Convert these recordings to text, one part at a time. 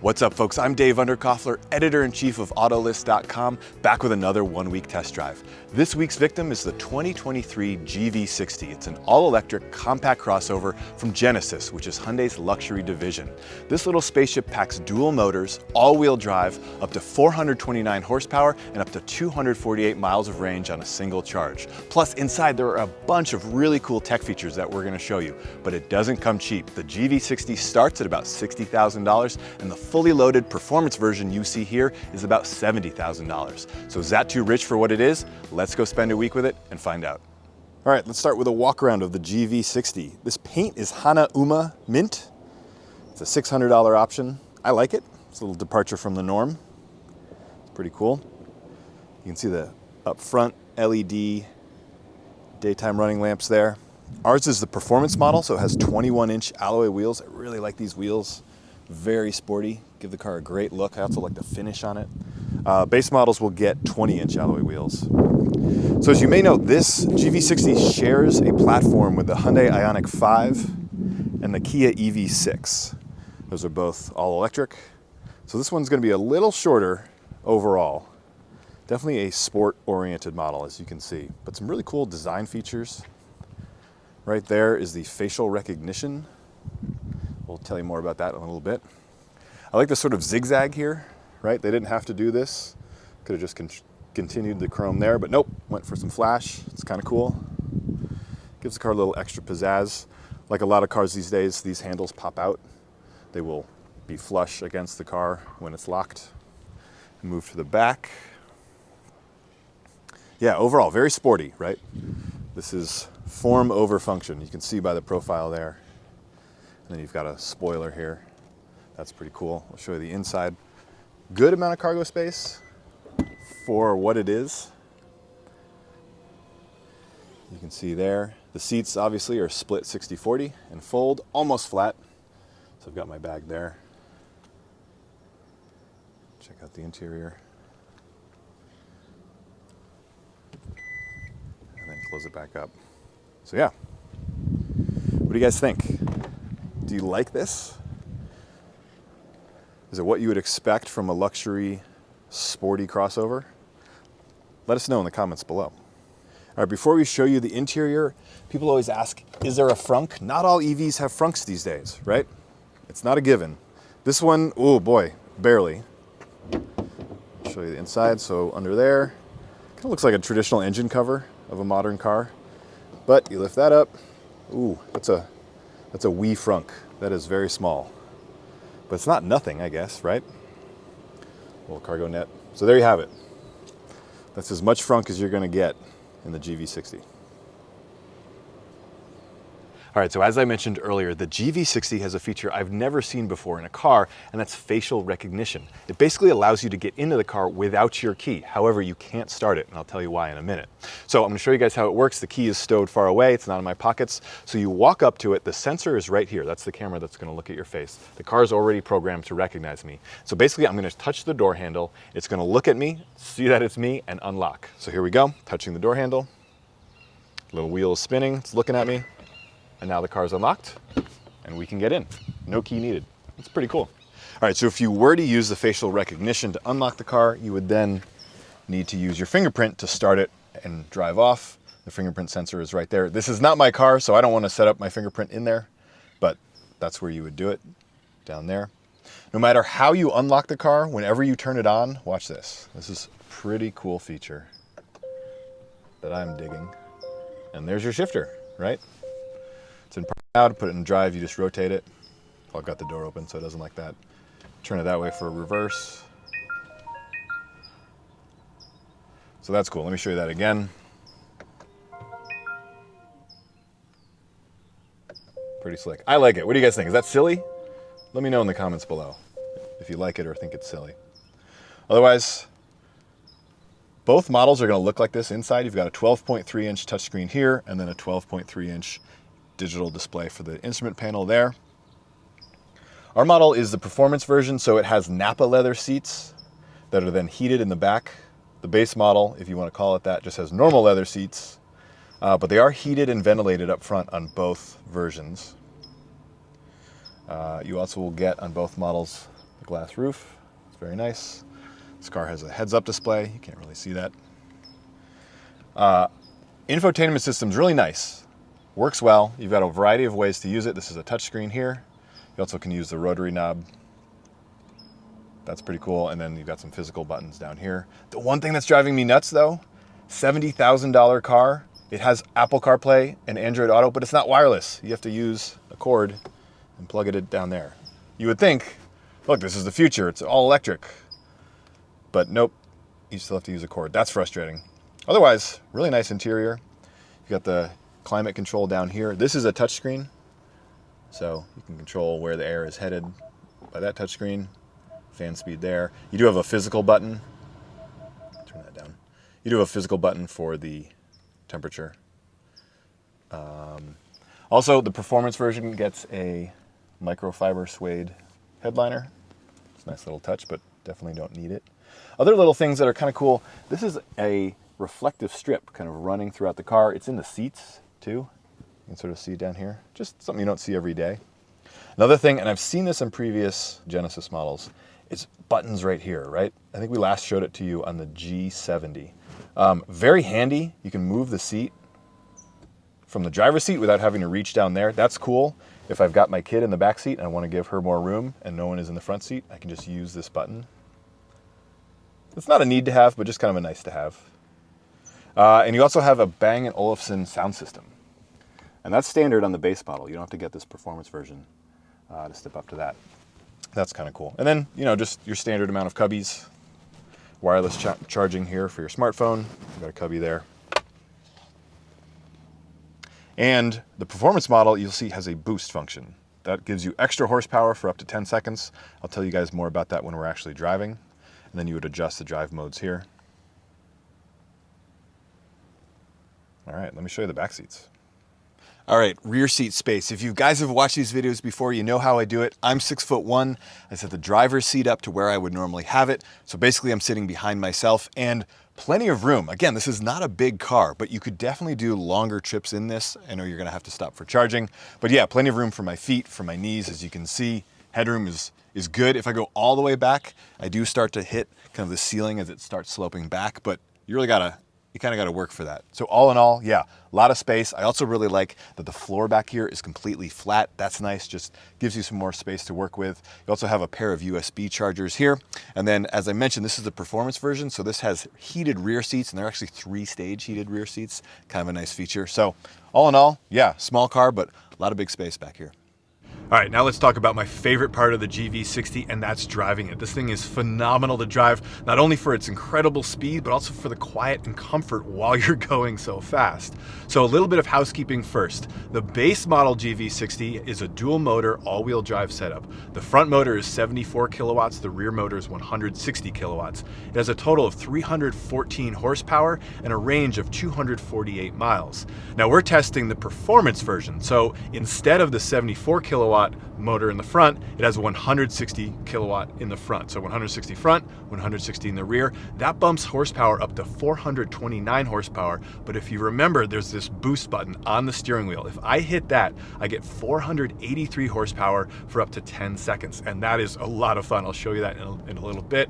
What's up, folks? I'm Dave Underkoffler, editor-in-chief of Autolist.com, back with another one-week test drive. This week's victim is the 2023 GV60. It's an all-electric compact crossover from Genesis, which is Hyundai's luxury division. This little spaceship packs dual motors, all-wheel drive, up to 429 horsepower, and up to 248 miles of range on a single charge. Plus, inside there are a bunch of really cool tech features that we're going to show you, but it doesn't come cheap. The GV60 starts at about $60,000, and the fully loaded performance version you see here is about $70,000. So is that too rich for what it is? Let's go spend a week with it and find out. All right, let's start with a walk around of the GV60. This paint is Hana Uma Mint. It's a $600 option. I like it. It's a little departure from the norm. It's pretty cool. You can see the up front LED daytime running lamps there. Ours is the performance model, so it has 21-inch alloy wheels. I really like these wheels. Very sporty, give the car a great look. I also like the finish on it. Base models will get 20-inch alloy wheels. So as you may know, this GV60 shares a platform with the Hyundai Ioniq 5 and the Kia EV6. Those are both all electric. So this one's gonna be a little shorter overall. Definitely a sport-oriented model, as you can see, but some really cool design features. Right there is the facial recognition. We'll tell you more about that in a little bit. I like the sort of zigzag here, right? They didn't have to do this. Could have just continued the chrome there, but nope, went for some flash. It's kind of cool. Gives the car a little extra pizzazz. Like a lot of cars these days, these handles pop out. They will be flush against the car when it's locked. Move to the back. Yeah, overall, very sporty, right? This is form over function. You can see by the profile there. And then you've got a spoiler here. That's pretty cool. I'll show you the inside. Good amount of cargo space for what it is. You can see there. The seats obviously are split 60-40 and fold, almost flat. So I've got my bag there. Check out the interior. And then close it back up. So yeah, what do you guys think? Do you like this? Is it what you would expect from a luxury, sporty crossover? Let us know in the comments below. All right, before we show you the interior, people always ask, is there a frunk? Not all EVs have frunks these days, right? It's not a given. This one, oh boy, barely. I'll show you the inside. So under there, kind of looks like a traditional engine cover of a modern car. But you lift that up, ooh, that's a wee frunk. That is very small. But it's not nothing, I guess, right? Little cargo net. So there you have it. That's as much frunk as you're gonna get in the GV60. All right, so as I mentioned earlier, the GV60 has a feature I've never seen before in a car, and that's facial recognition. It basically allows you to get into the car without your key. However, you can't start it, and I'll tell you why in a minute. So I'm gonna show you guys how it works. The key is stowed far away, it's not in my pockets. So you walk up to it, the sensor is right here. That's the camera that's gonna look at your face. The car is already programmed to recognize me. So basically, I'm gonna touch the door handle. It's gonna look at me, see that it's me, and unlock. So here we go, touching the door handle. Little wheel is spinning, it's looking at me. And now the car is unlocked and we can get in. No key needed. It's pretty cool. All right, so if you were to use the facial recognition to unlock the car, you would then need to use your fingerprint to start it and drive off. The fingerprint sensor is right there. This is not my car, so I don't want to set up my fingerprint in there, but that's where you would do it, down there. No matter how you unlock the car, whenever you turn it on, watch this. This is a pretty cool feature that I'm digging. And there's your shifter, right? It's in park now. To put it in drive, you just rotate it. Oh, I've got the door open, so it doesn't like that. Turn it that way for reverse. So that's cool. Let me show you that again. Pretty slick. I like it. What do you guys think? Is that silly? Let me know in the comments below if you like it or think it's silly. Otherwise, both models are going to look like this inside. You've got a 12.3-inch touchscreen here and then a 12.3-inch digital display for the instrument panel there. Our model is the performance version, so it has Nappa leather seats that are then heated in the back. The base model, if you want to call it that, just has normal leather seats, but they are heated and ventilated up front on both versions. You also will get on both models the glass roof. It's very nice. This car has a heads-up display. You can't really see that. Infotainment system's really nice. Works well. You've got a variety of ways to use it. This is a touchscreen here. You also can use the rotary knob. That's pretty cool. And then you've got some physical buttons down here. The one thing that's driving me nuts though, $70,000 car. It has Apple CarPlay and Android Auto, but it's not wireless. You have to use a cord and plug it down there. You would think, look, this is the future. It's all electric. But nope, you still have to use a cord. That's frustrating. Otherwise, really nice interior. You got the climate control down here. This is a touchscreen, so you can control where the air is headed by that touchscreen. Fan speed there. You do have a physical button. Turn that down. You do have a physical button for the temperature. Also, the performance version gets a microfiber suede headliner. It's a nice little touch, but definitely don't need it. Other little things that are kind of cool. This is a reflective strip kind of running throughout the car. It's in the seats too. You can sort of see it down here. Just something you don't see every day. Another thing, and I've seen this in previous Genesis models, is buttons right here, right? I think we last showed it to you on the G70. Very handy. You can move the seat from the driver's seat without having to reach down there. That's cool. If I've got my kid in the back seat and I want to give her more room and no one is in the front seat, I can just use this button. It's not a need to have, but just kind of a nice to have. And you also have a Bang & Olufsen sound system. And that's standard on the base model. You don't have to get this performance version to step up to that. That's kind of cool. And then, you know, just your standard amount of cubbies. Wireless charging here for your smartphone. You've got a cubby there. And the performance model, you'll see, has a boost function. That gives you extra horsepower for up to 10 seconds. I'll tell you guys more about that when we're actually driving. And then you would adjust the drive modes here. All right, let me show you the back seats. All right, rear seat space. If you guys have watched these videos before, you know how I do it. I'm 6'1". I set the driver's seat up to where I would normally have it. So basically I'm sitting behind myself and plenty of room. Again, this is not a big car, but you could definitely do longer trips in this. I know you're gonna have to stop for charging, but yeah, plenty of room for my feet, for my knees. As you can see, headroom is good. If I go all the way back, I do start to hit kind of the ceiling as it starts sloping back, but you really you kind of got to work for that. So all in all, yeah, a lot of space. I also really like that the floor back here is completely flat. That's nice, just gives you some more space to work with. You also have a pair of USB chargers here. And then, as I mentioned, this is the performance version. So this has heated rear seats, and they're actually 3-stage heated rear seats. Kind of a nice feature. So all in all, yeah, small car, but a lot of big space back here. All right, now let's talk about my favorite part of the GV60, and that's driving it. This thing is phenomenal to drive, not only for its incredible speed, but also for the quiet and comfort while you're going so fast. So a little bit of housekeeping first. The base model GV60 is a dual motor all-wheel drive setup. The front motor is 74 kilowatts, the rear motor is 160 kilowatts. It has a total of 314 horsepower and a range of 248 miles. Now we're testing the performance version, so instead of the 74 kilowatt motor in the front, it has 160 kilowatt in the front. So 160 front, 160 in the rear. That bumps horsepower up to 429 horsepower. But if you remember, there's this boost button on the steering wheel. If I hit that, I get 483 horsepower for up to 10 seconds. And that is a lot of fun. I'll show you that in a little bit.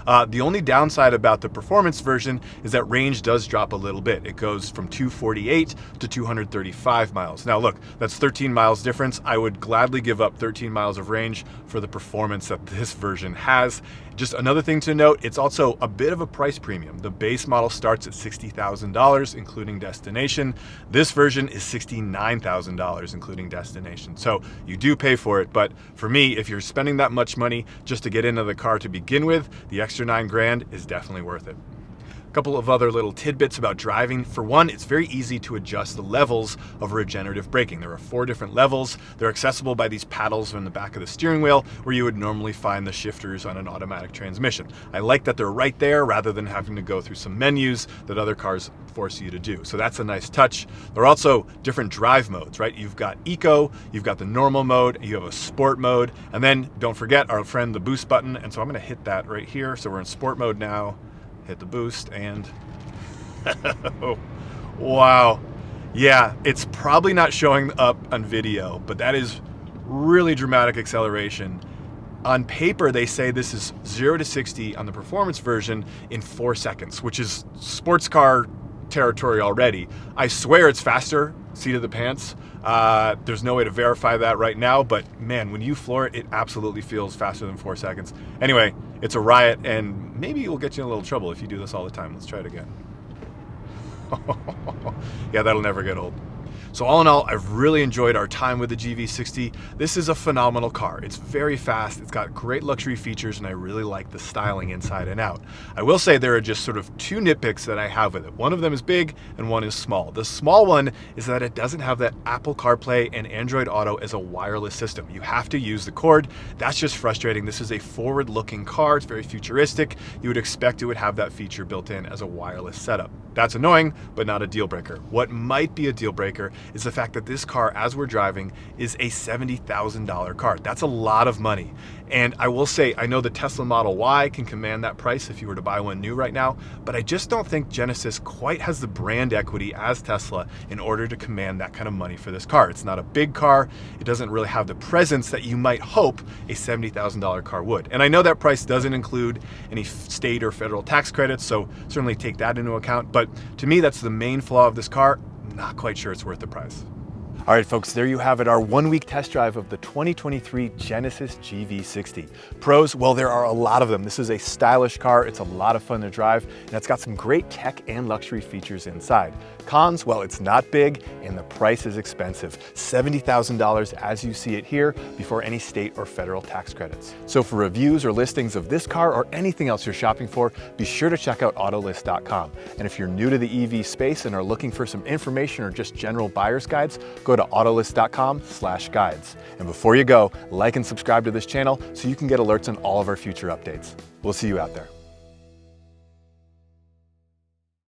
The only downside about the performance version is that range does drop a little bit. It goes from 248 to 235 miles. Now look, that's 13 miles difference. I would gladly give up 13 miles of range for the performance that this version has. Just another thing to note, it's also a bit of a price premium. The base model starts at $60,000, including destination. This version is $69,000, including destination. So you do pay for it, but for me, if you're spending that much money just to get into the car to begin with, the extra $9 grand is definitely worth it. A couple of other little tidbits about driving. For one, it's very easy to adjust the levels of regenerative braking. There are 4 different levels. They're accessible by these paddles on the back of the steering wheel, where you would normally find the shifters on an automatic transmission. I like that they're right there rather than having to go through some menus that other cars force you to do. So that's a nice touch. There are also different drive modes, right? You've got eco, you've got the normal mode, you have a sport mode, and then don't forget our friend, the boost button. And so I'm gonna hit that right here. So we're in sport mode now. Hit the boost and wow. Yeah, it's probably not showing up on video, but that is really dramatic acceleration. On paper, they say this is 0 to 60 on the performance version in 4 seconds, which is sports car territory already. I swear it's faster, seat of the pants. There's no way to verify that right now, but man, when you floor it, it absolutely feels faster than 4 seconds. Anyway, it's a riot, and maybe it will get you in a little trouble if you do this all the time. Let's try it again. Yeah, that'll never get old. So all in all, I've really enjoyed our time with the GV60. This is a phenomenal car. It's very fast, it's got great luxury features, and I really like the styling inside and out. I will say there are just sort of 2 nitpicks that I have with it. One of them is big and one is small. The small one is that it doesn't have that Apple CarPlay and Android Auto as a wireless system. You have to use the cord. That's just frustrating. This is a forward-looking car. It's very futuristic. You would expect it would have that feature built in as a wireless setup. That's annoying, but not a deal breaker. What might be a deal breaker is the fact that this car, as we're driving, is a $70,000 car. That's a lot of money. And I will say, I know the Tesla Model Y can command that price if you were to buy one new right now, but I just don't think Genesis quite has the brand equity as Tesla in order to command that kind of money for this car. It's not a big car. It doesn't really have the presence that you might hope a $70,000 car would. And I know that price doesn't include any state or federal tax credits, so certainly take that into account. But to me, that's the main flaw of this car. Not quite sure it's worth the price. All right, folks, there you have it, our 1-week test drive of the 2023 Genesis GV60. Pros, well, there are a lot of them. This is a stylish car. It's a lot of fun to drive, and it's got some great tech and luxury features inside. Cons, well, it's not big, and the price is expensive. $70,000 as you see it here, before any state or federal tax credits. So for reviews or listings of this car or anything else you're shopping for, be sure to check out Autolist.com. And if you're new to the EV space and are looking for some information or just general buyer's guides, go to Autolist.com/guides. And before you go, like and subscribe to this channel so you can get alerts on all of our future updates. We'll see you out there.